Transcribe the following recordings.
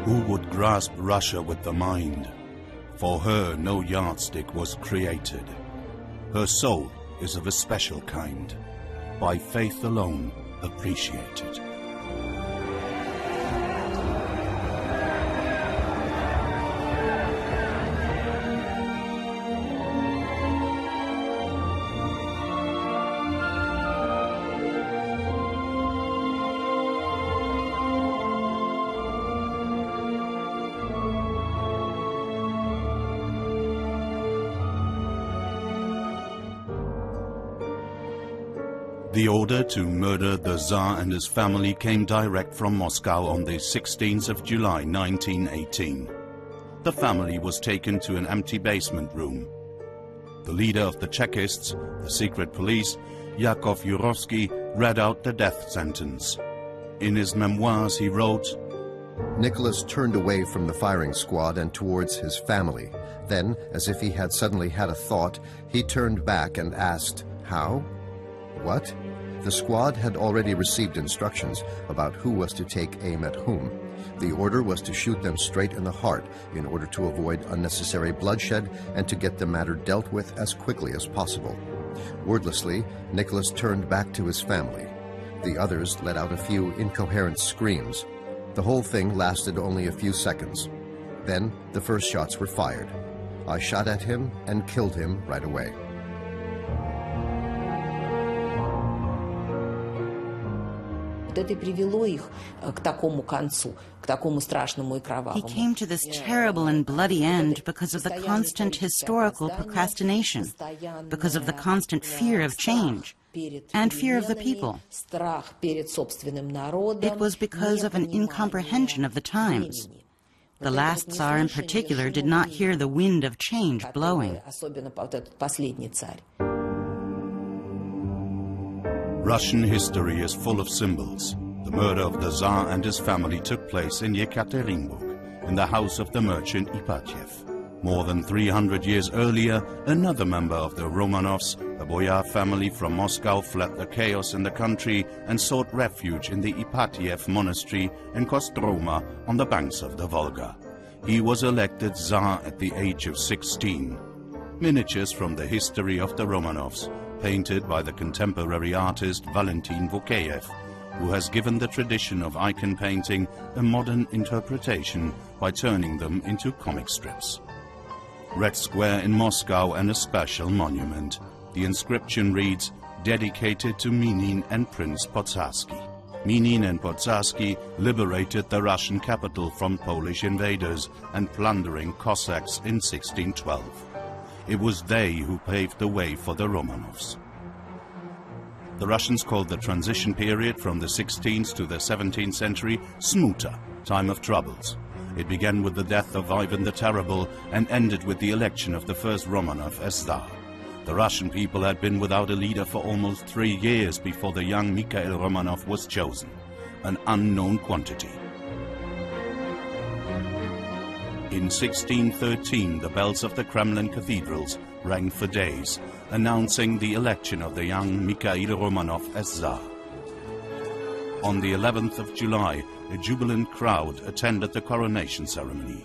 Who would grasp Russia with the mind? For her no yardstick was created. Her soul is of a special kind, by faith alone appreciated. The order to murder the Tsar and his family came direct from Moscow on the 16th of July 1918. The family was taken to an empty basement room. The leader of the Chekists, the secret police, Yakov Yurovsky, read out the death sentence. In his memoirs he wrote, Nicholas turned away from the firing squad and towards his family. Then, as if he had suddenly had a thought, he turned back and asked, "How? What?" The squad had already received instructions about who was to take aim at whom. The order was to shoot them straight in the heart in order to avoid unnecessary bloodshed and to get the matter dealt with as quickly as possible. Wordlessly, Nicholas turned back to his family. The others let out a few incoherent screams. The whole thing lasted only a few seconds. Then the first shots were fired. I shot at him and killed him right away. He came to this terrible and bloody end because of the constant historical procrastination, because of the constant fear of change, and fear of the people. It was because of an incomprehension of the times. The last Tsar in particular did not hear the wind of change blowing. Russian history is full of symbols. The murder of the Tsar and his family took place in Yekaterinburg, in the house of the merchant Ipatiev. More than 300 years earlier, another member of the Romanovs, a boyar family from Moscow, fled the chaos in the country and sought refuge in the Ipatiev monastery in Kostroma on the banks of the Volga. He was elected Tsar at the age of 16. Miniatures from the history of the Romanovs, painted by the contemporary artist Valentin Vukeyev, who has given the tradition of icon painting a modern interpretation by turning them into comic strips. Red Square in Moscow and a special monument. The inscription reads, "Dedicated to Minin and Prince Podsarsky." Minin and Podsarsky liberated the Russian capital from Polish invaders and plundering Cossacks in 1612. It was they who paved the way for the Romanovs. The Russians called the transition period from the 16th to the 17th century Smuta, time of troubles. It began with the death of Ivan the Terrible and ended with the election of the first Romanov as Tsar. The Russian people had been without a leader for almost 3 years before the young Mikhail Romanov was chosen, an unknown quantity. In 1613, the bells of the Kremlin cathedrals rang for days, announcing the election of the young Mikhail Romanov as Tsar. On the 11th of July, a jubilant crowd attended the coronation ceremony.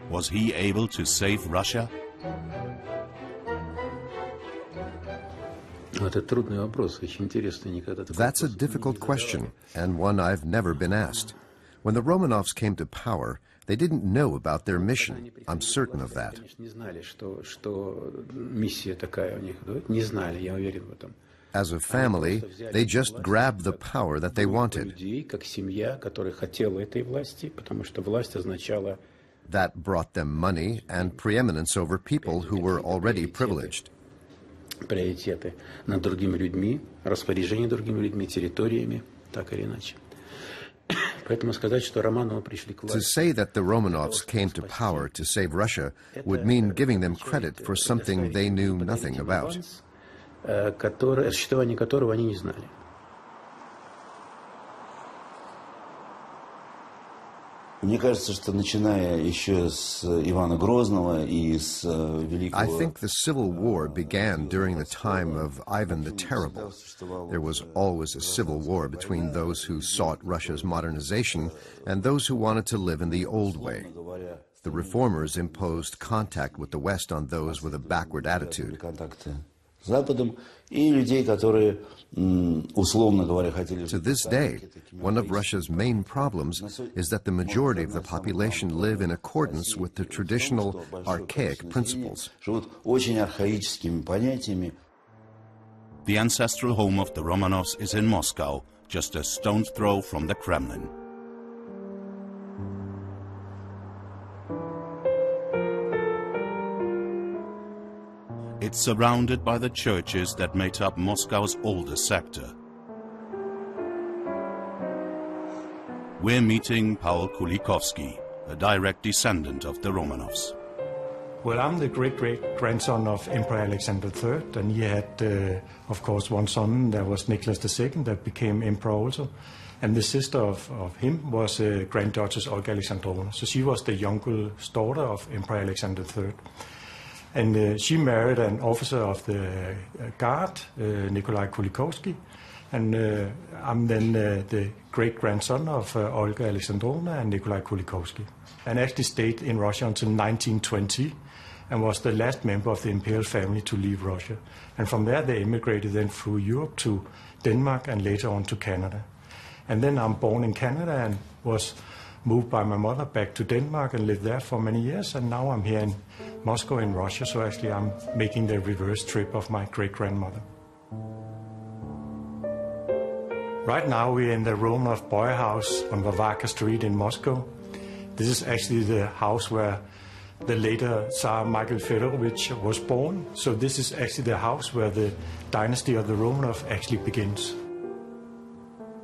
Was he able to save Russia? That's a difficult question, and one I've never been asked. When the Romanovs came to power, they didn't know about their mission. I'm certain of that. As a family, they just grabbed the power that they wanted. That brought them money and preeminence over people who were already privileged. Приоритеты над другими людьми, распоряжение другими людьми, территориями, так или иначе. Поэтому сказать, что Романовы пришли к власти. To say that the Romanovs came to power to save Russia would mean giving them credit for something they knew nothing about. Существование которого они не знали. Мне кажется, что начиная еще с Ивана Грозного и с великого... I think the Civil War began during the time of Ivan the Terrible. There was always a civil war between those who sought Russia's modernization and those who wanted to live in the old way. The reformers imposed contact with the West on those with a backward attitude. To this day, one of Russia's main problems is that the majority of the population live in accordance with the traditional archaic principles. The ancestral home of the Romanovs is in Moscow, just a stone's throw from the Kremlin. It's surrounded by the churches that make up Moscow's oldest sector. We're meeting Paul Kulikovsky, a direct descendant of the Romanovs. Well, I'm the great-great-grandson of Emperor Alexander III, and he had, of course, one son, that was Nicholas II, that became emperor also. And the sister of him was Grand Duchess Olga Alexandrovna. So she was the youngest daughter of Emperor Alexander III. And she married an officer of the guard, Nikolai Kulikovsky, and I'm then the great-grandson of Olga Alexandrovna and Nikolai Kulikovsky. And actually stayed in Russia until 1920 and was the last member of the imperial family to leave Russia. And from there they immigrated then through Europe to Denmark and later on to Canada. And then I'm born in Canada and was moved by my mother back to Denmark and lived there for many years, and now I'm here in Moscow in Russia, so actually I'm making the reverse trip of my great-grandmother. Right now we're in the Romanov boy house on Varvarka Street in Moscow. This is actually the house where the later Tsar Michael Fedorovich was born, so this is actually the house where the dynasty of the Romanov actually begins.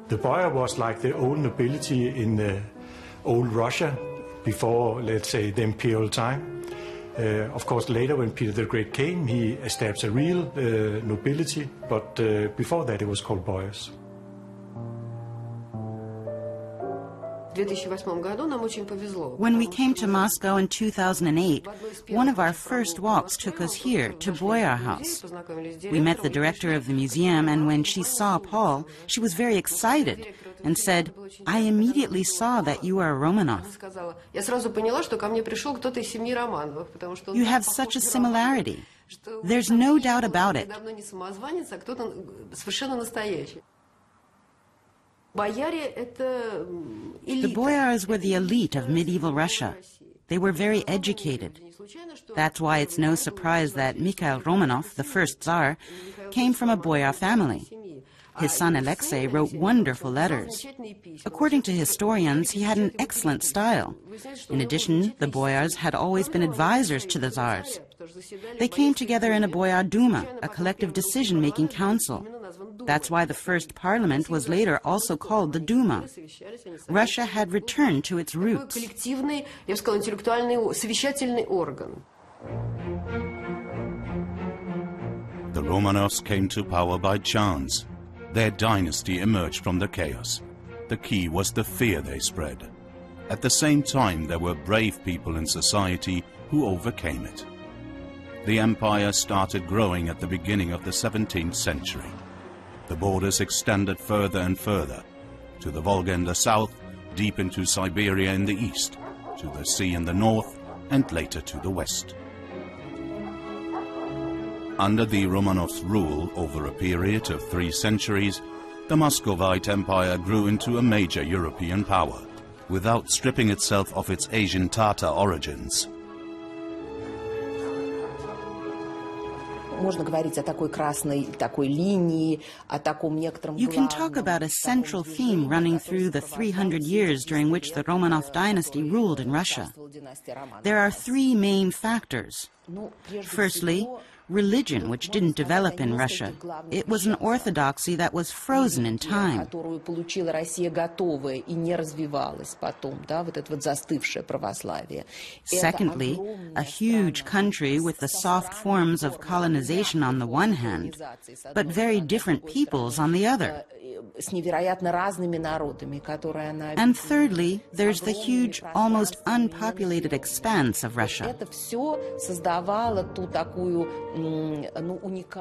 The boyar was like the old nobility in the old Russia before, let's say, the imperial time. Of course, later when Peter the Great came, he established a real nobility, but before that it was called boyars. When we came to Moscow in 2008, one of our first walks took us here to Boyar House. We met the director of the museum, and when she saw Paul, she was very excited and said, "I immediately saw that you are a Romanov. You have such a similarity. There's no doubt about it." The boyars were the elite of medieval Russia. They were very educated. That's why it's no surprise that Mikhail Romanov, the first Tsar, came from a boyar family. His son Alexei wrote wonderful letters. According to historians, he had an excellent style. In addition, the boyars had always been advisors to the Tsars. They came together in a Boyar Duma, a collective decision-making council. That's why the first parliament was later also called the Duma. Russia had returned to its roots. The Romanovs came to power by chance. Their dynasty emerged from the chaos. The key was the fear they spread. At the same time, there were brave people in society who overcame it. The empire started growing at the beginning of the 17th century. The borders extended further and further, to the Volga in the south, deep into Siberia in the east, to the sea in the north, and later to the west. Under the Romanovs' rule over a period of 3 centuries, the Muscovite Empire grew into a major European power, without stripping itself of its Asian Tatar origins. You can talk about a central theme running through the 300 years during which the Romanov dynasty ruled in Russia. There are 3 main factors: Firstly, religion, which didn't develop in Russia. It was an orthodoxy that was frozen in time. Secondly, a huge country with the soft forms of colonization on the one hand, but very different peoples on the other. And thirdly, there's the huge, almost unpopulated expanse of Russia.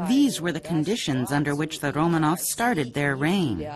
These were the conditions under which the Romanovs started their reign.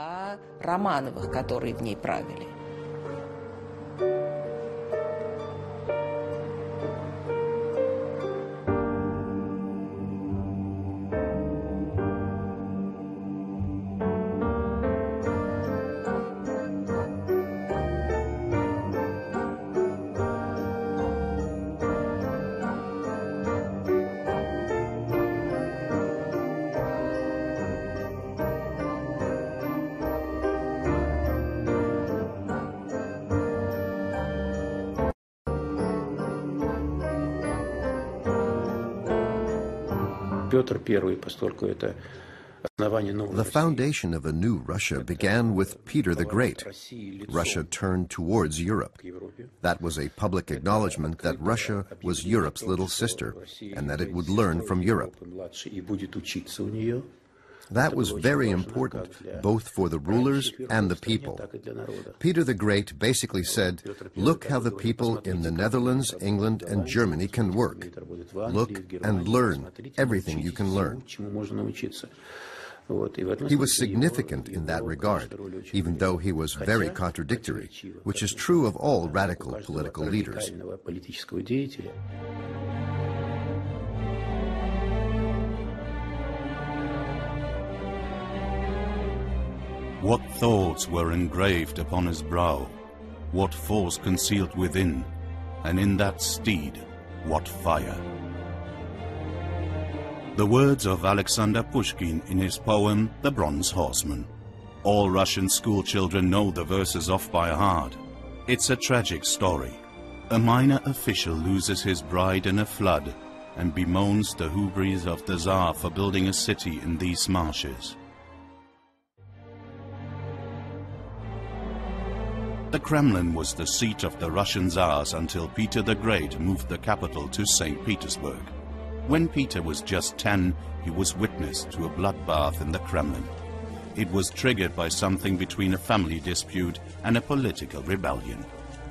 The foundation of a new Russia began with Peter the Great. Russia turned towards Europe. That was a public acknowledgement that Russia was Europe's little sister, and that it would learn from Europe. That was very important, both for the rulers and the people. Peter the Great basically said, look how the people in the Netherlands, England, and Germany can work. Look and learn everything you can learn. He was significant in that regard, even though he was very contradictory, which is true of all radical political leaders. What thoughts were engraved upon his brow, what force concealed within, and in that steed, what fire. The words of Alexander Pushkin in his poem, The Bronze Horseman. All Russian schoolchildren know the verses off by heart. It's a tragic story. A minor official loses his bride in a flood and bemoans the hubris of the Tsar for building a city in these marshes. The Kremlin was the seat of the Russian Tsars until Peter the Great moved the capital to St. Petersburg. When Peter was just 10, he was witness to a bloodbath in the Kremlin. It was triggered by something between a family dispute and a political rebellion.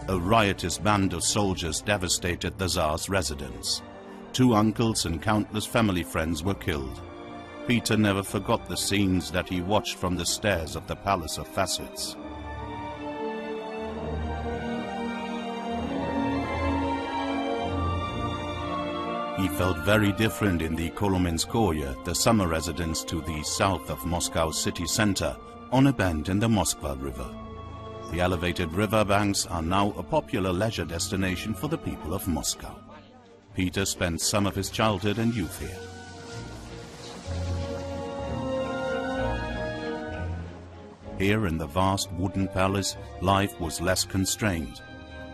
A riotous band of soldiers devastated the Tsar's residence. 2 uncles and countless family friends were killed. Peter never forgot the scenes that he watched from the stairs of the Palace of Facets. He felt very different in the Kolomenskoye, the summer residence to the south of Moscow's city center, on a bend in the Moskva River. The elevated river banks are now a popular leisure destination for the people of Moscow. Peter spent some of his childhood and youth here. Here in the vast wooden palace, life was less constrained.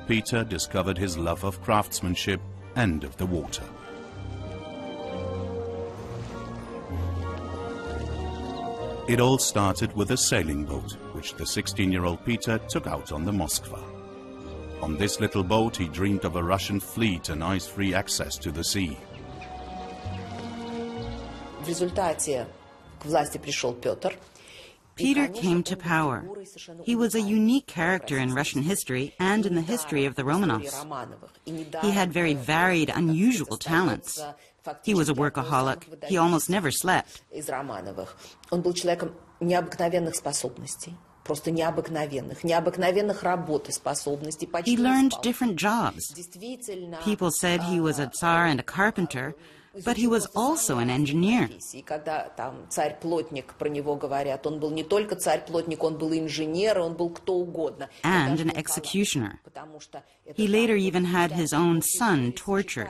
Peter discovered his love of craftsmanship and of the water. It all started with a sailing boat, which the 16-year-old Peter took out on the Moskva. On this little boat, he dreamed of a Russian fleet and ice-free access to the sea. Peter came to power. He was a unique character in Russian history and in the history of the Romanovs. He had very varied, unusual talents. He was a workaholic. He almost never slept. He learned different jobs. People said he was a Tsar and a carpenter, but he was also an engineer. And an executioner. He later even had his own son tortured.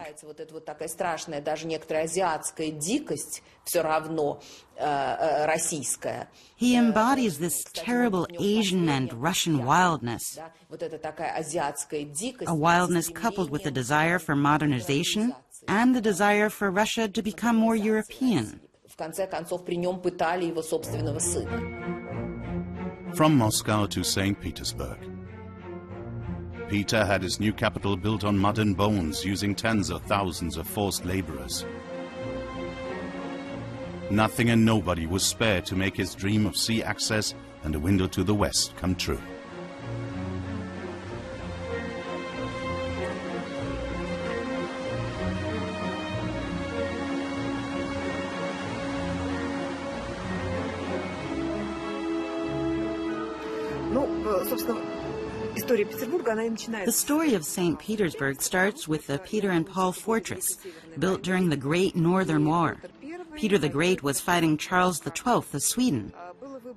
He embodies this terrible Asian and Russian wildness. A wildness coupled with a desire for modernization and the desire for Russia to become more European. From Moscow to St. Petersburg. Peter had his new capital built on mud and bones, using tens of thousands of forced laborers. Nothing and nobody was spared to make his dream of sea access and a window to the west come true. The story of St. Petersburg starts with the Peter and Paul Fortress, built during the Great Northern War. Peter the Great was fighting Charles XII of Sweden.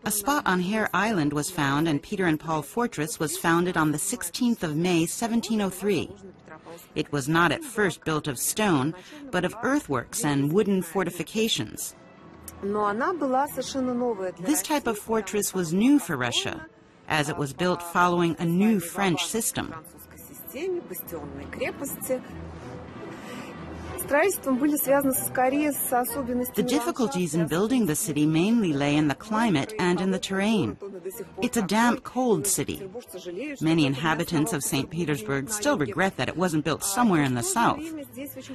A spot on Hare Island was found, and Peter and Paul Fortress was founded on the 16th of May, 1703. It was not at first built of stone, but of earthworks and wooden fortifications. This type of fortress was new for Russia, as it was built following a new French system. The difficulties in building the city mainly lay in the climate and in the terrain. It's a damp, cold city. Many inhabitants of St. Petersburg still regret that it wasn't built somewhere in the south.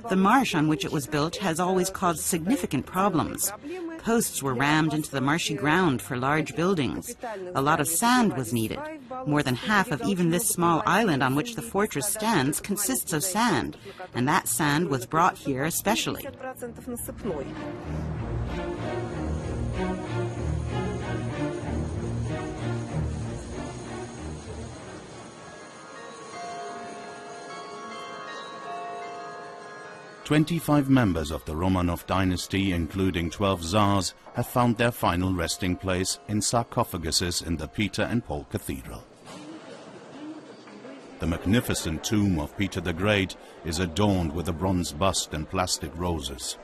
The marsh on which it was built has always caused significant problems. Posts were rammed into the marshy ground for large buildings. A lot of sand was needed. More than half of even this small island on which the fortress stands consists of sand, and that sand was brought here especially. "25 members of the Romanov dynasty, including 12 Tsars, have found their final resting place in sarcophaguses in the Peter and Paul Cathedral. The magnificent tomb of Peter the Great is adorned with a bronze bust and plastic roses.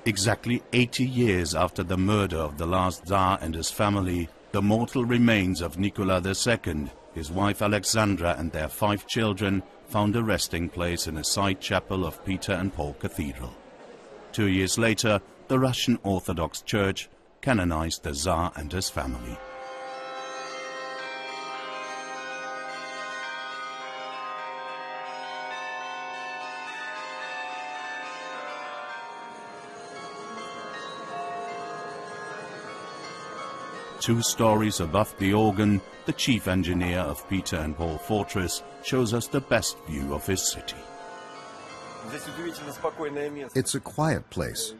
Exactly 80 years after the murder of the last Tsar and his family, the mortal remains of Nicholas II, his wife Alexandra, and their 5 children found a resting place in a side chapel of Peter and Paul Cathedral. 2 years later, the Russian Orthodox Church canonized the Tsar and his family. Two stories above the organ, the chief engineer of Peter and Paul Fortress shows us the best view of his city. It's a quiet place.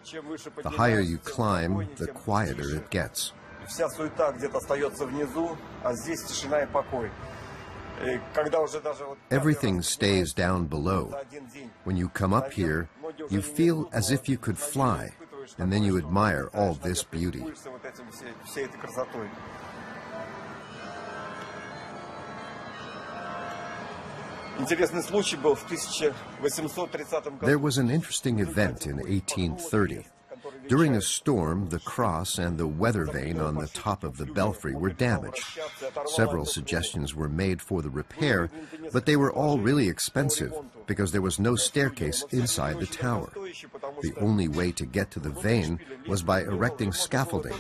The higher you climb, the quieter it gets. Everything stays down below. When you come up here, you feel as if you could fly, and then you admire all this beauty. There was an interesting event in 1830. During a storm, the cross and the weather vane on the top of the belfry were damaged. Several suggestions were made for the repair, but they were all really expensive because there was no staircase inside the tower. The only way to get to the vane was by erecting scaffolding.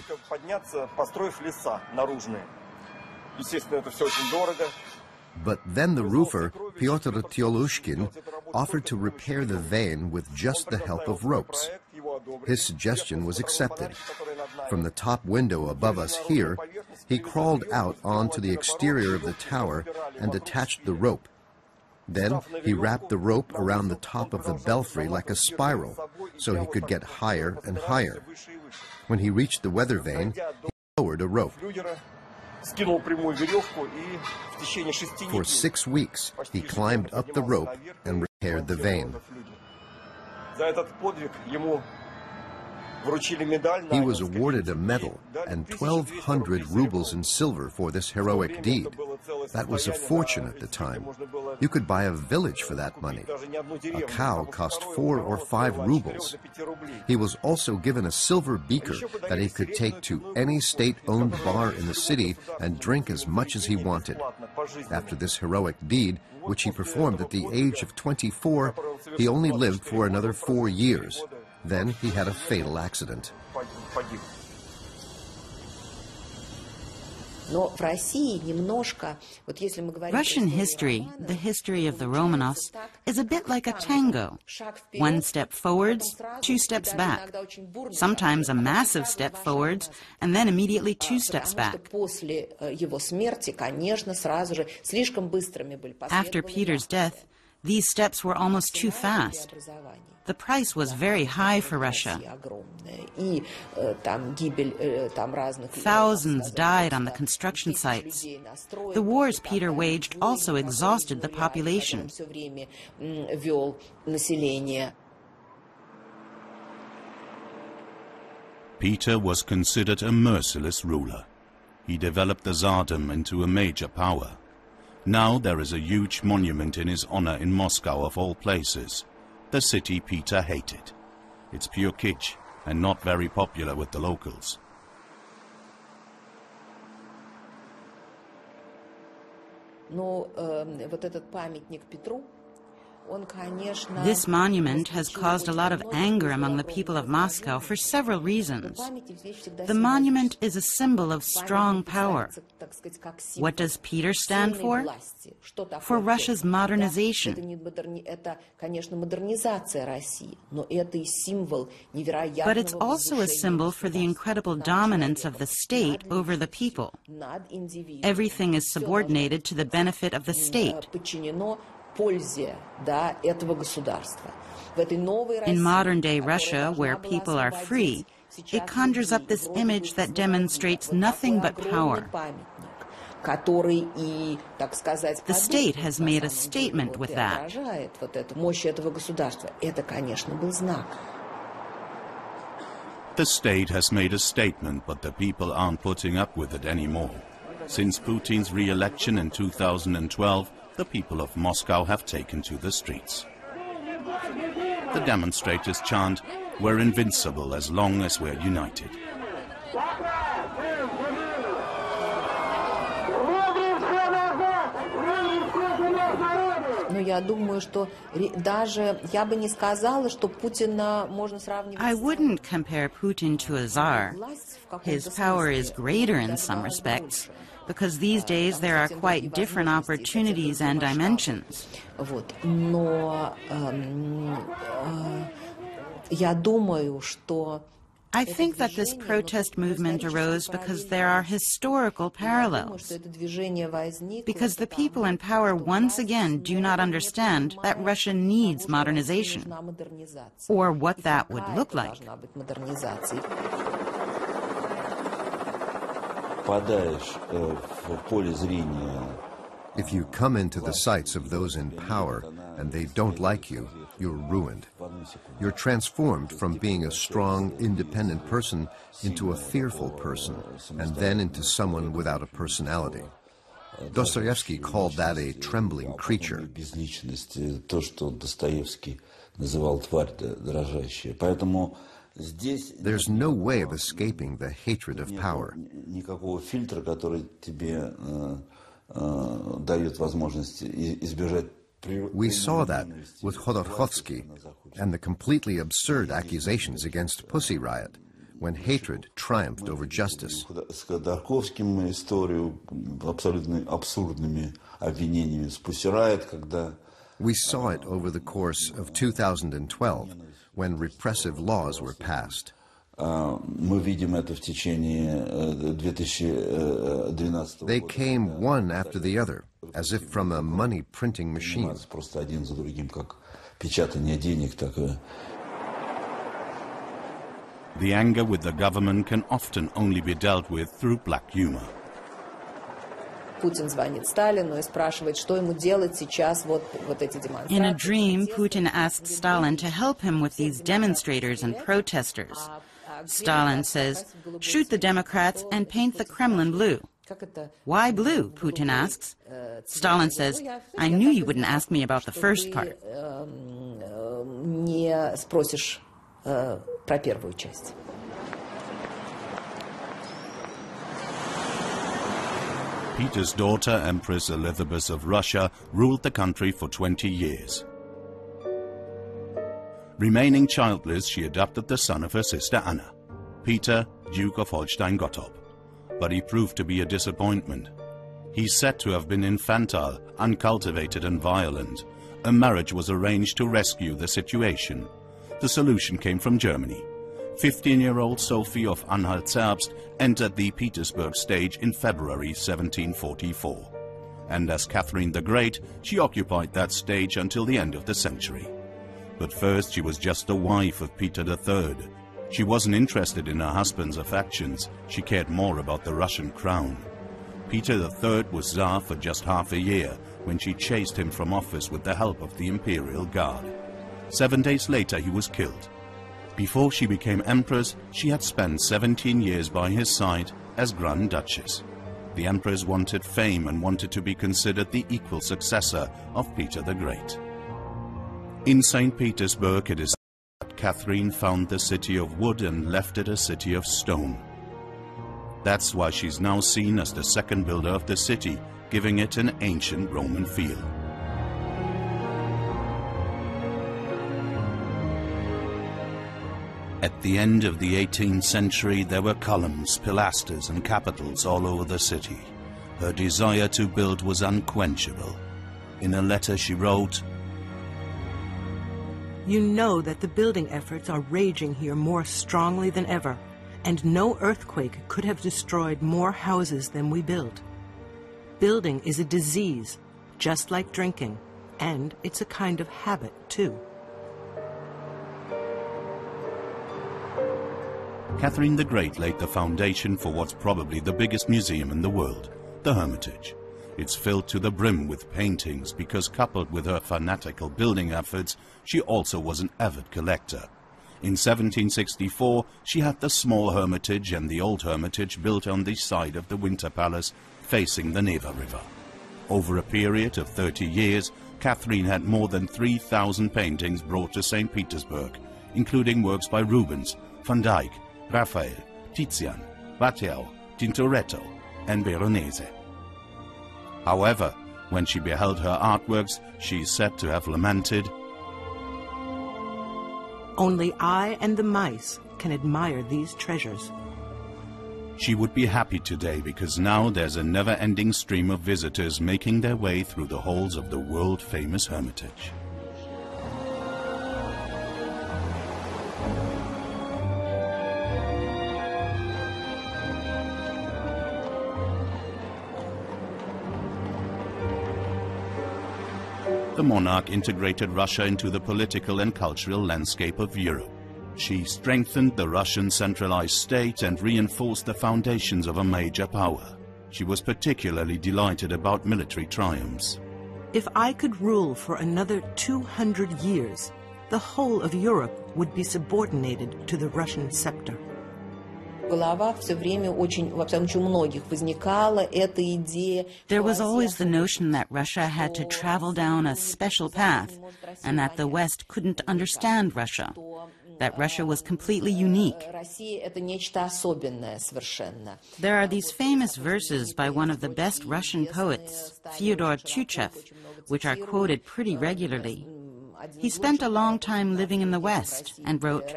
But then the roofer, Pyotr Tyolushkin, offered to repair the vane with just the help of ropes. His suggestion was accepted. From the top window above us here, he crawled out onto the exterior of the tower and attached the rope. Then he wrapped the rope around the top of the belfry like a spiral, so he could get higher and higher. When he reached the weather vane, he lowered a rope. For 6 weeks, he climbed up the rope and repaired the vane. He was awarded a medal and 1,200 rubles in silver for this heroic deed. That was a fortune at the time. You could buy a village for that money. A cow cost 4 or 5 rubles. He was also given a silver beaker that he could take to any state-owned bar in the city and drink as much as he wanted. After this heroic deed, which he performed at the age of 24, he only lived for another 4 years. Then he had a fatal accident. Russian history, the history of the Romanovs, is a bit like a tango. 1 step forwards, 2 steps back. Sometimes a massive step forwards, and then immediately 2 steps back. After Peter's death, these steps were almost too fast. The price was very high for Russia. Thousands died on the construction sites. The wars Peter waged also exhausted the population. Peter was considered a merciless ruler. He developed the Tsardom into a major power. Now there is a huge monument in his honor in Moscow, of all places. The city Peter hated. It's pure kitsch and not very popular with the locals. This monument has caused a lot of anger among the people of Moscow for several reasons. The monument is a symbol of strong power. What does Peter stand for? For Russia's modernization. But it's also a symbol for the incredible dominance of the state over the people. Everything is subordinated to the benefit of the state. In modern-day Russia, where people are free, it conjures up this image that demonstrates nothing but power. The state has made a statement with that. The state has made a statement, but the people aren't putting up with it anymore. Since Putin's re-election in 2012, the people of Moscow have taken to the streets. The demonstrators chant, "We're invincible as long as we're united." I wouldn't compare Putin to a czar. His power is greater in some respects, because these days there are quite different opportunities and dimensions. I think that this protest movement arose because there are historical parallels. Because the people in power once again do not understand that Russia needs modernization, or what that would look like. If you come into the sights of those in power and they don't like you, you're ruined. You're transformed from being a strong, independent person into a fearful person, and then into someone without a personality. Dostoevsky called that a trembling creature. There's no way of escaping the hatred of power. We saw that with Khodorkovsky and the completely absurd accusations against Pussy Riot, when hatred triumphed over justice. We saw it over the course of 2012, when repressive laws were passed. They came one after the other, as if from a money-printing machine. The anger with the government can often only be dealt with through black humor. In a dream, Putin asked Stalin to help him with these demonstrators and protesters. Stalin says, shoot the Democrats and paint the Kremlin blue. Why blue? Putin asks. Stalin says, I knew you wouldn't ask me about the first part. Peter's daughter, Empress Elizabeth of Russia, ruled the country for 20 years. Remaining childless, she adopted the son of her sister Anna, Peter, Duke of Holstein-Gottorp. But he proved to be a disappointment. He's said to have been infantile, uncultivated and violent. A marriage was arranged to rescue the situation. The solution came from Germany. 15-year-old Sophie of Anhalt-Zerbst entered the Petersburg stage in February 1744. And as Catherine the Great, she occupied that stage until the end of the century. But first she was just the wife of Peter III. She wasn't interested in her husband's affections. She cared more about the Russian crown. Peter III was Tsar for just half a year when she chased him from office with the help of the Imperial Guard. 7 days later he was killed. Before she became Empress, she had spent 17 years by his side as Grand Duchess. The Empress wanted fame and wanted to be considered the equal successor of Peter the Great. In St. Petersburg it is said that Catherine found the city of wood and left it a city of stone. That's why she's now seen as the second builder of the city, giving it an ancient Roman feel. At the end of the 18th century, there were columns, pilasters and capitals all over the city. Her desire to build was unquenchable. In a letter she wrote, "You know that the building efforts are raging here more strongly than ever, and no earthquake could have destroyed more houses than we build. Building is a disease, just like drinking, and it's a kind of habit, too." Catherine the Great laid the foundation for what's probably the biggest museum in the world, the Hermitage. It's filled to the brim with paintings because, coupled with her fanatical building efforts, she also was an avid collector. In 1764, she had the small Hermitage and the old Hermitage built on the side of the Winter Palace, facing the Neva River. Over a period of 30 years, Catherine had more than 3,000 paintings brought to St. Petersburg, including works by Rubens, Van Dyck, Raphael, Tizian, Watteau, Tintoretto, and Veronese. However, when she beheld her artworks, she is said to have lamented, "Only I and the mice can admire these treasures." She would be happy today because now there's a never-ending stream of visitors making their way through the halls of the world-famous Hermitage. The monarch integrated Russia into the political and cultural landscape of Europe. She strengthened the Russian centralized state and reinforced the foundations of a major power. She was particularly delighted about military triumphs. "If I could rule for another 200 years, the whole of Europe would be subordinated to the Russian scepter." There was always the notion that Russia had to travel down a special path and that the West couldn't understand Russia, that Russia was completely unique. There are these famous verses by one of the best Russian poets, Fyodor Tyutchev, which are quoted pretty regularly. He spent a long time living in the West and wrote,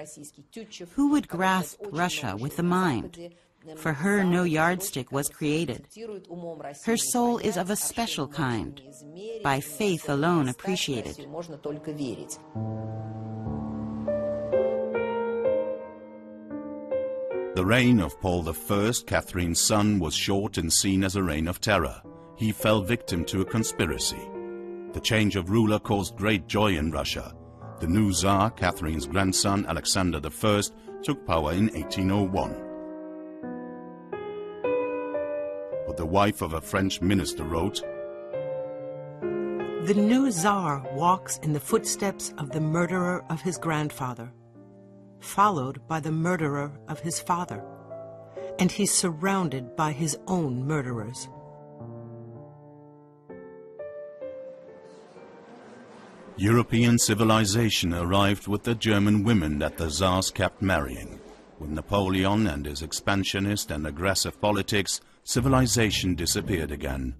"Who would grasp Russia with the mind? For her no yardstick was created. Her soul is of a special kind, by faith alone appreciated." The reign of Paul I, Catherine's son, was short and seen as a reign of terror. He fell victim to a conspiracy. The change of ruler caused great joy in Russia. The new Tsar, Catherine's grandson, Alexander I, took power in 1801. But the wife of a French minister wrote, "The new Tsar walks in the footsteps of the murderer of his grandfather. followed by the murderer of his father. And he's surrounded by his own murderers. European civilization arrived with the German women that the Tsars kept marrying. With Napoleon and his expansionist and aggressive politics, civilization disappeared again.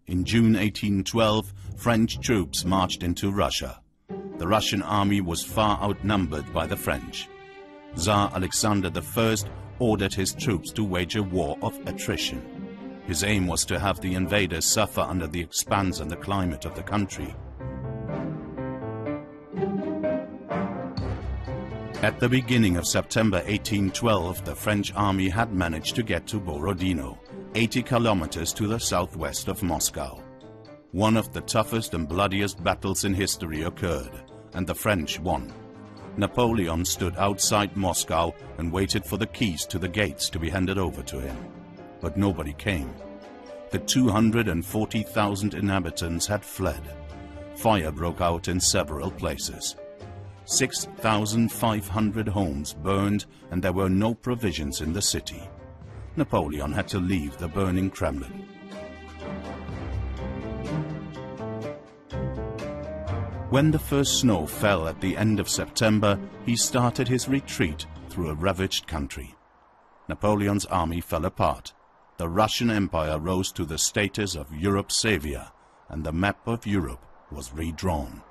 In June 1812, French troops marched into Russia. The Russian army was far outnumbered by the French. Tsar Alexander I ordered his troops to wage a war of attrition. His aim was to have the invaders suffer under the expanse and the climate of the country. At the beginning of September 1812, the French army had managed to get to Borodino, 80 kilometers to the southwest of Moscow. One of the toughest and bloodiest battles in history occurred, and the French won. Napoleon stood outside Moscow and waited for the keys to the gates to be handed over to him. But nobody came. The 240,000 inhabitants had fled. Fire broke out in several places. 6,500 homes burned, and there were no provisions in the city. Napoleon had to leave the burning Kremlin. When the first snow fell at the end of September, he started his retreat through a ravaged country. Napoleon's army fell apart. The Russian Empire rose to the status of Europe's savior, and the map of Europe was redrawn.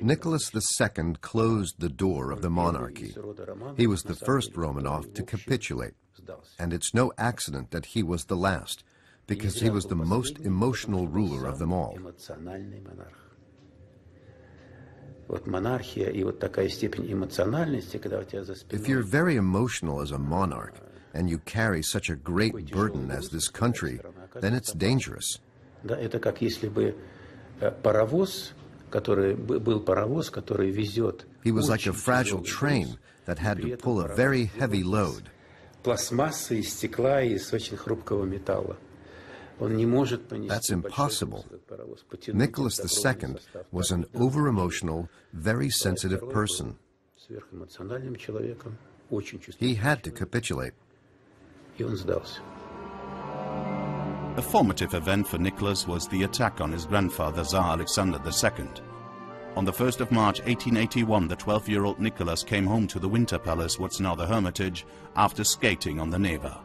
Nicholas II closed the door of the monarchy. He was the first Romanov to capitulate, and it's no accident that he was the last, because he was the most emotional ruler of them all. If you're very emotional as a monarch, and you carry such a great burden as this country, then it's dangerous. He was like a fragile train that had to pull a very heavy load. That's impossible. Nicholas II was an over-emotional, very sensitive person. He had to capitulate. A formative event for Nicholas was the attack on his grandfather Tsar Alexander II. On the 1st of March 1881, the 12-year-old Nicholas came home to the Winter Palace, what's now the Hermitage, after skating on the Neva.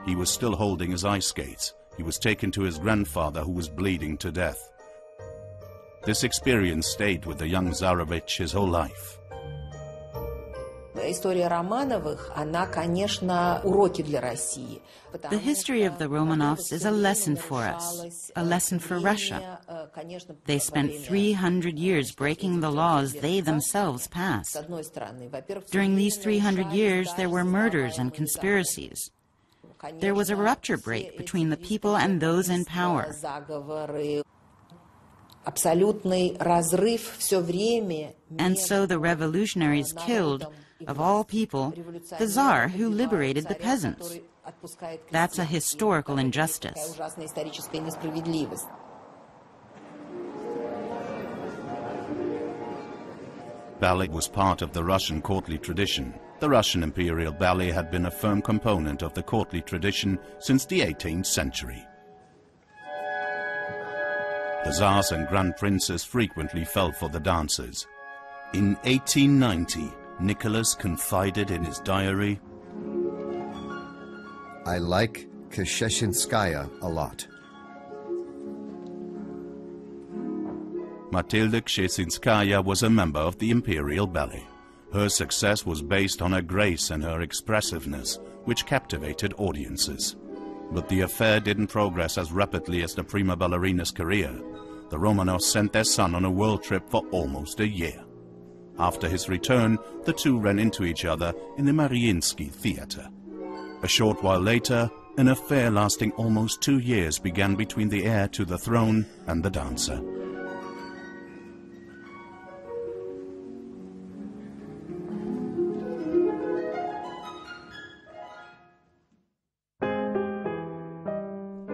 He was still holding his ice skates. He was taken to his grandfather, who was bleeding to death. This experience stayed with the young Tsarevich his whole life. The history of the Romanovs is a lesson for us, a lesson for Russia. They spent 300 years breaking the laws they themselves passed. During these 300 years, there were murders and conspiracies. There was a rupture break between the people and those in power. And so the revolutionaries killed, of all people, the Tsar who liberated the peasants. That's a historical injustice. Ballet was part of the Russian courtly tradition. The Russian imperial ballet had been a firm component of the courtly tradition since the 18th century. The Tsars and Grand Princes frequently fell for the dancers. In 1890, Nicholas confided in his diary, "I like Ksheshinskaya a lot." Matilda Ksheshinskaya was a member of the Imperial Ballet. Her success was based on her grace and her expressiveness, which captivated audiences. But the affair didn't progress as rapidly as the prima ballerina's career. the Romanovs sent their son on a world trip for almost a year. After his return, the two ran into each other in the Mariinsky Theatre. A short while later, an affair lasting almost 2 years began between the heir to the throne and the dancer.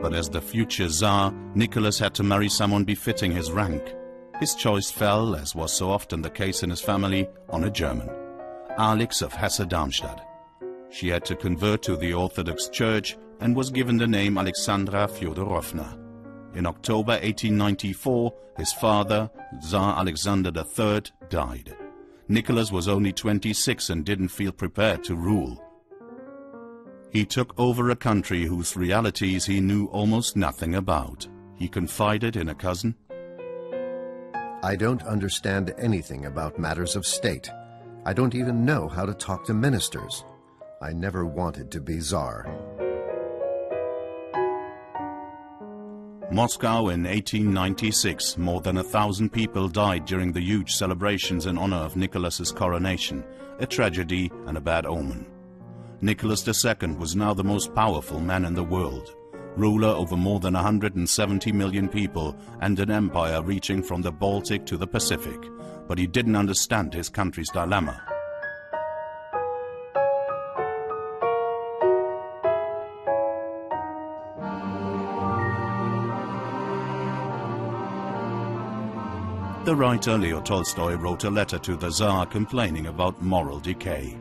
But as the future Tsar, Nicholas had to marry someone befitting his rank. His choice fell, as was so often the case in his family, on a German, Alix of Hesse-Darmstadt. She had to convert to the Orthodox Church and was given the name Alexandra Fyodorovna. In October 1894, his father, Tsar Alexander III, died. Nicholas was only 26 and didn't feel prepared to rule. He took over a country whose realities he knew almost nothing about. He confided in a cousin, I don't understand anything about matters of state. I don't even know how to talk to ministers. I never wanted to be Tsar. Moscow in 1896, more than 1,000 people died during the huge celebrations in honor of Nicholas's coronation, a tragedy and a bad omen. Nicholas II was now the most powerful man in the world, ruler over more than 170 million people and an empire reaching from the Baltic to the Pacific, but he didn't understand his country's dilemma. The writer Leo Tolstoy wrote a letter to the Tsar complaining about moral decay.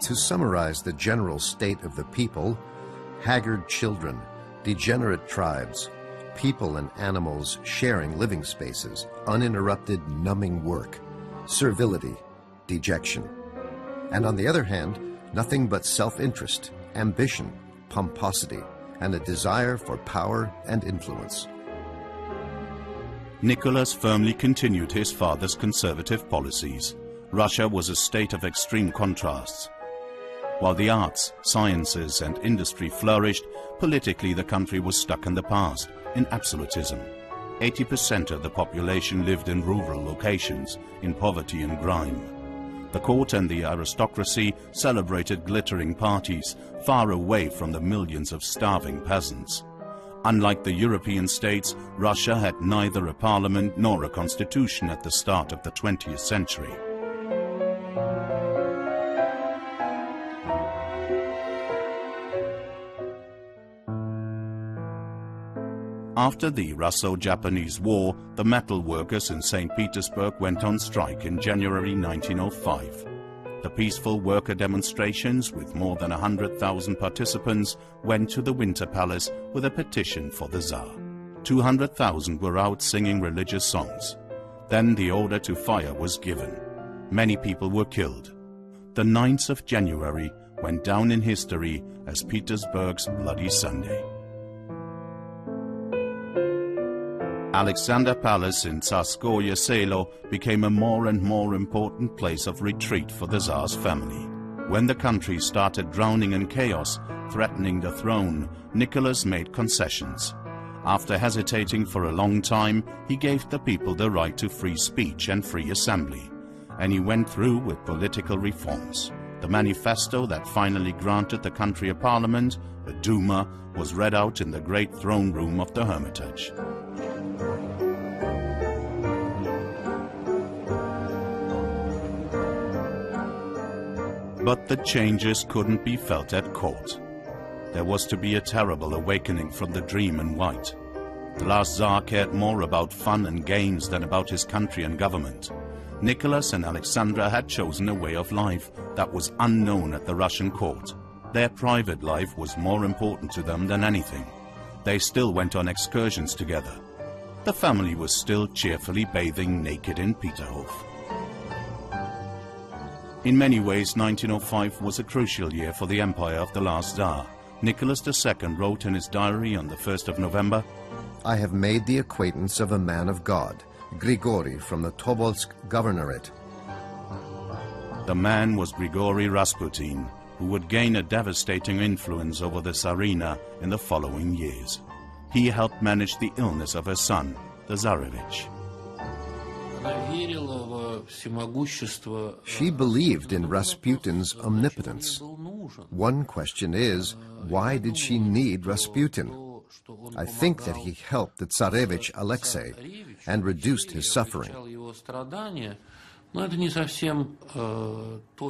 To summarize the general state of the people, haggard children, degenerate tribes, people and animals sharing living spaces, uninterrupted numbing work, servility, dejection. And on the other hand, nothing but self-interest, ambition, pomposity, and a desire for power and influence. Nicholas firmly continued his father's conservative policies. Russia was a state of extreme contrasts. While the arts, sciences and industry flourished, politically the country was stuck in the past, in absolutism. 80% of the population lived in rural locations, in poverty and grime. The court and the aristocracy celebrated glittering parties, far away from the millions of starving peasants. Unlike the European states, Russia had neither a parliament nor a constitution at the start of the 20th century. After the Russo-Japanese War, the metal workers in St. Petersburg went on strike in January 1905. The peaceful worker demonstrations, with more than 100,000 participants, went to the Winter Palace with a petition for the Tsar. 200,000 were out singing religious songs. Then the order to fire was given. Many people were killed. The 9th of January went down in history as Petersburg's Bloody Sunday. Alexander Palace in Tsarskoye Selo became a more and more important place of retreat for the Tsar's family. When the country started drowning in chaos, threatening the throne, Nicholas made concessions. After hesitating for a long time, he gave the people the right to free speech and free assembly. And he went through with political reforms. The manifesto that finally granted the country a parliament, a Duma, was read out in the great throne room of the Hermitage. But the changes couldn't be felt at court. There was to be a terrible awakening from the dream in white. The last Tsar cared more about fun and games than about his country and government. Nicholas and Alexandra had chosen a way of life that was unknown at the Russian court. Their private life was more important to them than anything. They still went on excursions together. The family was still cheerfully bathing naked in Peterhof. In many ways, 1905 was a crucial year for the empire of the last Tsar. Nicholas II wrote in his diary on the 1st of November, I have made the acquaintance of a man of God, Grigory from the Tobolsk governorate. The man was Grigory Rasputin, who would gain a devastating influence over the Tsarina in the following years. he helped manage the illness of her son, the Tsarevich. She believed in Rasputin's omnipotence. One question is, why did she need Rasputin? I think that he helped the Tsarevich Alexei and reduced his suffering.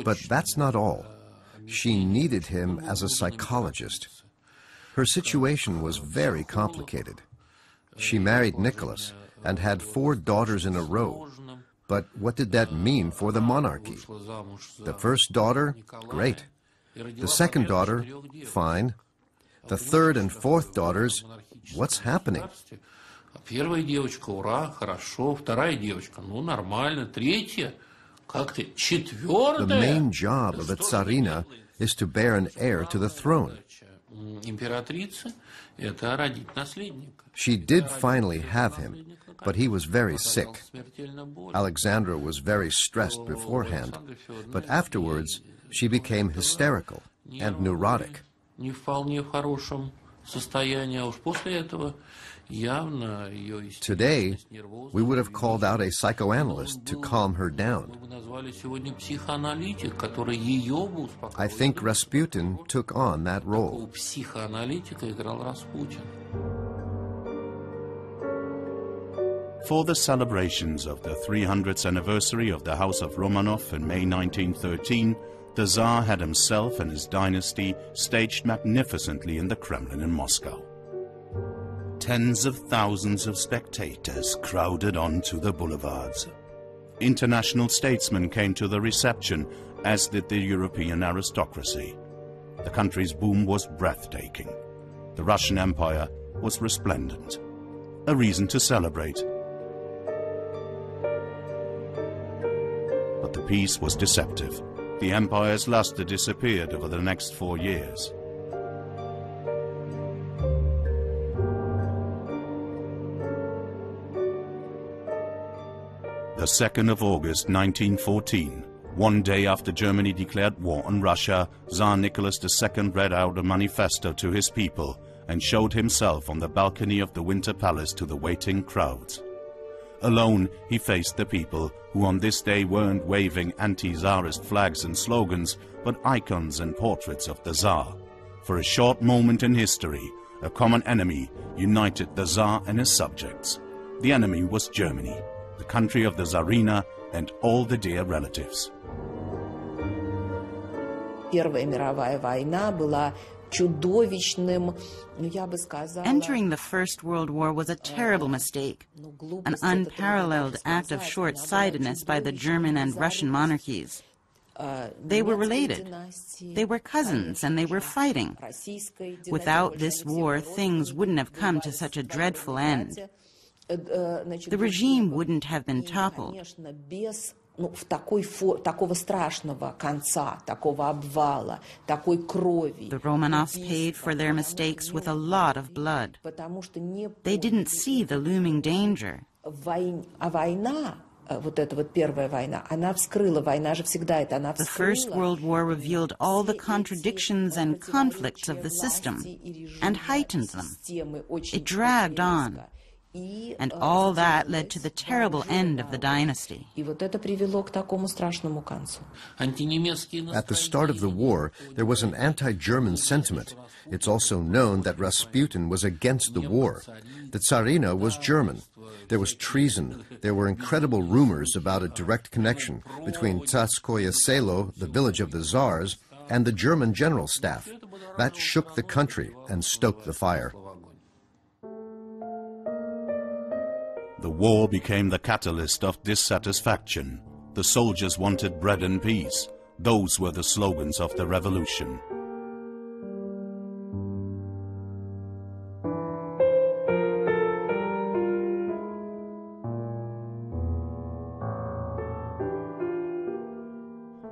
But that's not all. She needed him as a psychologist. Her situation was very complicated. She married Nicholas and had 4 daughters in a row. But what did that mean for the monarchy? The first daughter, great. The second daughter, fine. The third and fourth daughters, what's happening? Первая девочка, ура, хорошо. Вторая девочка, ну нормально. Третья, как-то. Четвертая. The main job of a tsarina is to bear an heir to the throne. Императрица – это родить наследника. She did finally have him, but he was very sick. Alexandra was very stressed beforehand, but afterwards she became hysterical and neurotic. Не вполне в хорошем состоянии, а уж после этого явно ее Today, we would have called out a psychoanalyst to calm her down. мы назвали сегодня психоаналитик, который ее бы успокоил. I think Rasputin took on that role. Психоаналитика играл Распутин. For the celebrations of the 300th anniversary of the House of Romanov in May 1913, the Tsar had himself and his dynasty staged magnificently in the Kremlin in Moscow. Tens of thousands of spectators crowded onto the boulevards. International statesmen came to the reception, as did the European aristocracy. The country's boom was breathtaking. The Russian Empire was resplendent. A reason to celebrate. But the peace was deceptive. The empire's luster disappeared over the next 4 years. The 2nd of August 1914, one day after Germany declared war on Russia, Tsar Nicholas II read out a manifesto to his people and showed himself on the balcony of the Winter Palace to the waiting crowds. Alone, he faced the people, who on this day weren't waving anti-Tsarist flags and slogans, but icons and portraits of the Tsar. For a short moment in history, a common enemy united the Tsar and his subjects. The enemy was Germany, the country of the Tsarina and all the dear relatives. Первая мировая война была чудовищным, я бы сказала... Entering the First World War was a terrible mistake, an unparalleled act of short-sightedness by the German and Russian monarchies. They were related, they were cousins, and they were fighting. Without this war, things wouldn't have come to such a dreadful end. The regime wouldn't have been toppled. Такого страшного конца, такого обвала, такой крови. The Romanovs paid for their mistakes with a lot of blood. They didn't see the looming danger. А война, вот эта вот первая война, она вскрыла, война же всегда это, она The вскрыла. First World War revealed all the contradictions and conflicts of the system and heightened them. It dragged on. And all that led to the terrible end of the dynasty. И вот это привело к такому страшному концу. At the start of the war, there was an anti-German sentiment. It's also known that Rasputin was against the war. The Tsarina was German. There was treason. There were incredible rumors about a direct connection between Tsarskoye Selo, the village of the Tsars, and the German general staff. That shook the country and stoked the fire. The war became the catalyst of dissatisfaction. The soldiers wanted bread and peace. Those were the slogans of the revolution.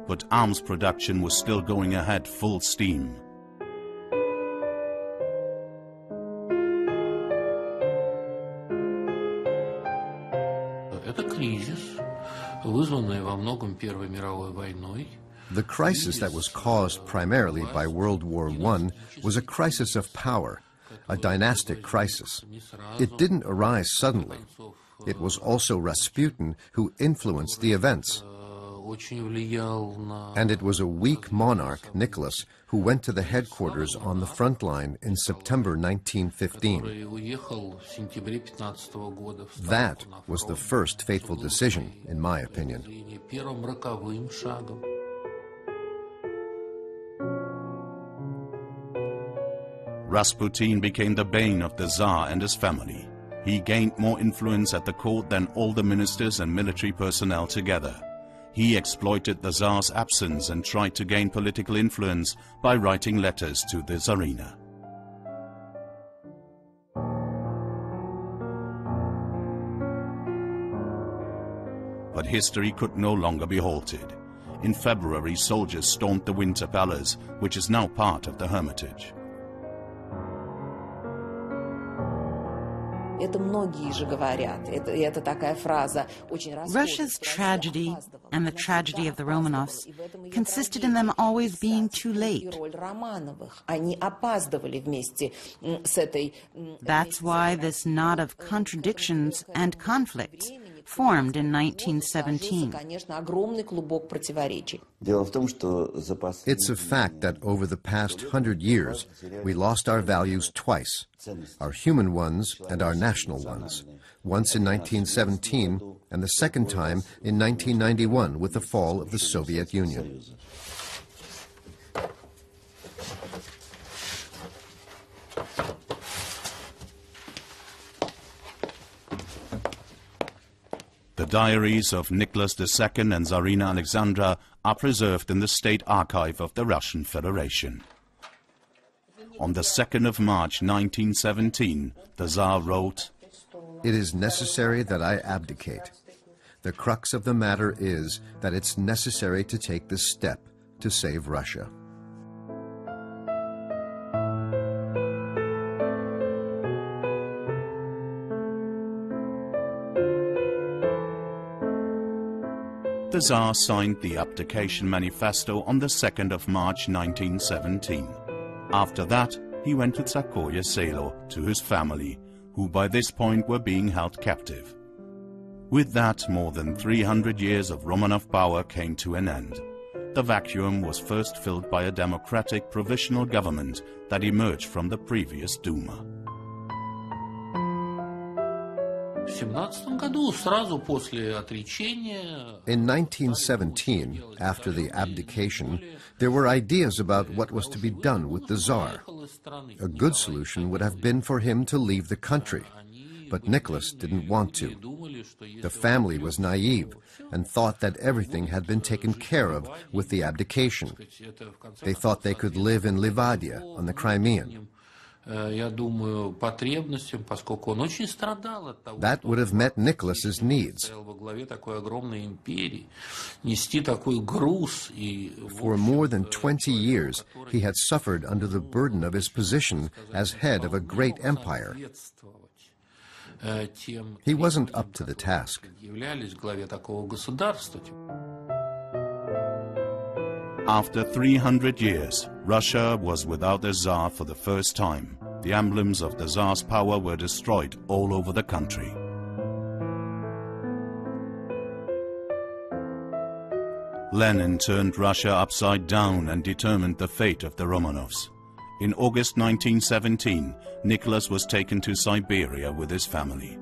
But arms production was still going ahead full steam. Это кризис, вызванный во многом Первой мировой войной. The crisis that was caused primarily by World War I was a crisis of power, a dynastic crisis. It didn't arise suddenly. It was also Rasputin who influenced the events. And it was a weak monarch, Nicholas, who went to the headquarters on the front line in September 1915. That was the first fateful decision, in my opinion. Rasputin became the bane of the Tsar and his family. He gained more influence at the court than all the ministers and military personnel together. He exploited the Tsar's absence and tried to gain political influence by writing letters to the Tsarina. But history could no longer be halted. In February, soldiers stormed the Winter Palace, which is now part of the Hermitage. Russia's tragedy and the tragedy of the Romanovs consisted in them always being too late. That's why this knot of contradictions and conflicts formed in 1917. It's a fact that over the past 100 years, we lost our values twice, our human ones and our national ones, once in 1917 and the second time in 1991 with the fall of the Soviet Union. The diaries of Nicholas II and Tsarina Alexandra are preserved in the State Archive of the Russian Federation. On the 2nd of March 1917, the Tsar wrote, "It is necessary that I abdicate. The crux of the matter is that it's necessary to take this step to save Russia." The Tsar signed the abdication manifesto on the 2nd of March 1917. After that, he went to Tsarskoye Selo to his family, who by this point were being held captive. With that, more than 300 years of Romanov power came to an end. The vacuum was first filled by a democratic provisional government that emerged from the previous Duma. In 1917, after the abdication, there were ideas about what was to be done with the Tsar. A good solution would have been for him to leave the country, but Nicholas didn't want to. The family was naive and thought that everything had been taken care of with the abdication. They thought they could live in Livadia on the Crimean. That would have met Nicholas's needs. For more than 20 years, he had suffered under the burden of his position as head of a great empire. He wasn't up to the task. After 300 years, Russia was without a Tsar for the first time. The emblems of the Tsar's power were destroyed all over the country. Lenin turned Russia upside down and determined the fate of the Romanovs. In August 1917, Nicholas was taken to Siberia with his family.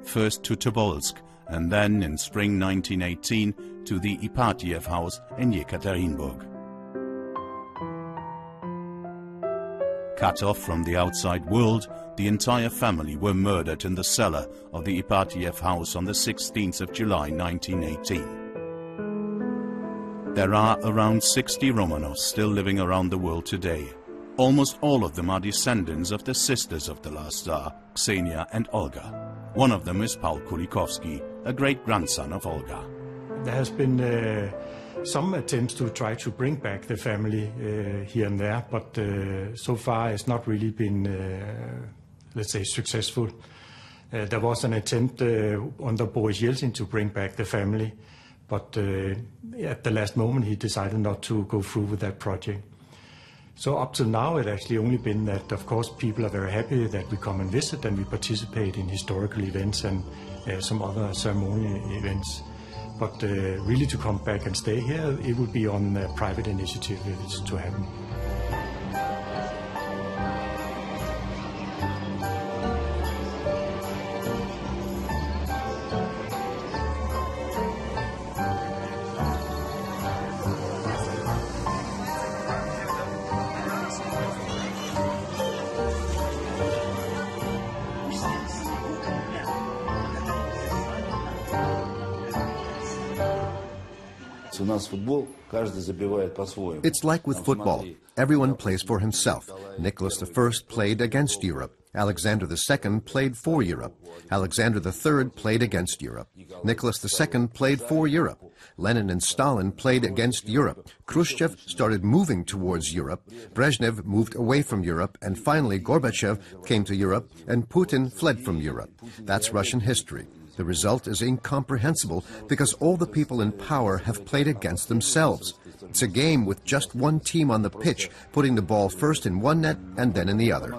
First to Tobolsk, and then in spring 1918 to the Ipatiev house in Yekaterinburg. Cut off from the outside world, the entire family were murdered in the cellar of the Ipatiev house on the 16th of July 1918. There are around 60 Romanovs still living around the world today. Almost all of them are descendants of the sisters of the last Tsar, Ksenia and Olga. One of them is Paul Kulikovsky, a great-grandson of Olga. There has been some attempts to try to bring back the family here and there, but so far it's not really been, let's say, successful. There was an attempt under Boris Yeltsin to bring back the family, but at the last moment he decided not to go through with that project. So up till now, it actually only been that, of course, people are very happy that we come and visit and we participate in historical events and some other ceremonial events. But really to come back and stay here, it would be on private initiative if it's to happen. It's like with football. Everyone plays for himself. Nicholas I played against Europe. Alexander II played for Europe. Alexander III played against Europe. Nicholas II played for Europe. Lenin and Stalin played against Europe. Khrushchev started moving towards Europe. Brezhnev moved away from Europe. And finally, Gorbachev came to Europe, and Putin fled from Europe. That's Russian history. The result is incomprehensible because all the people in power have played against themselves. It's a game with just one team on the pitch, putting the ball first in one net and then in the other.